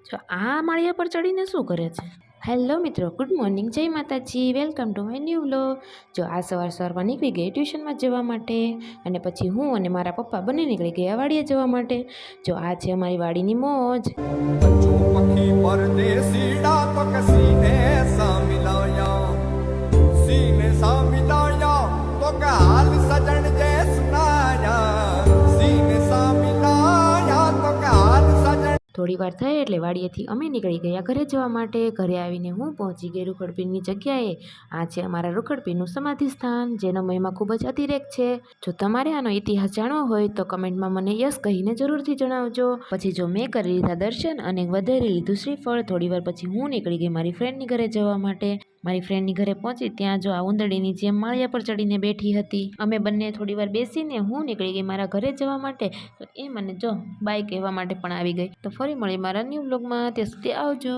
જો આ માળિયા પર ચડીને શું કરે છે? હેલો મિત્રો, ગુડ મોર્નિંગ, જય માતાજી, welcome to my new vlog. જો આ સવારમાં નીકળી ગઈ ટ્યુશનમાં જવા માટે, અને પછી હું અને મારા પપ્પા બંને નીકળી ગયા વાડીએ જવા માટે. જો આ છે અમારી વાડીની મોજ. પક્ષી પરદેસીડા તો કસીને સામિલાયા તો કે હાલ સજણ જે સુનાયા સીને સામિલાયા તો કે હાલ સજણ. થોડી વાર થઈ એટલે વાડીએથી અમે નીકળી ગયા ઘરે જવા માટે. ઘરે આવીને હું પહોંચી ગઈ રૂખડપીરની જગ્યાએ. આ છે અમારા રૂખડપીરનું સમાધિ સ્થાન, જેનો મહિમા ખૂબ જ અતિરેક છે. જો તમારે આનો ઇતિહાસ જાણવો હોય તો કમેન્ટમાં મને યસ કહીને જરૂરથી જણાવજો. પછી જો મેં કરી લીધા દર્શન અને વધારી લીધું શ્રીફળ, થોડી વાર પછી હું નીકળી ગઈ મારી ફ્રેન્ડની ઘરે જવા માટે. મારી ફ્રેન્ડની ઘરે પહોંચી ત્યાં જો આ ઉંદરડીની જેમ માળિયા પર ચડીને બેઠી હતી. અમે બંને થોડી વાર બેસીને હું નીકળી ગઈ મારા ઘરે જવા માટે. તો એ મને જો બાય કહેવા માટે પણ આવી ગઈ. તો ફરી મળી મારા ન્યૂ વ્લોગમાં, ત્યાં સુધી આવજો.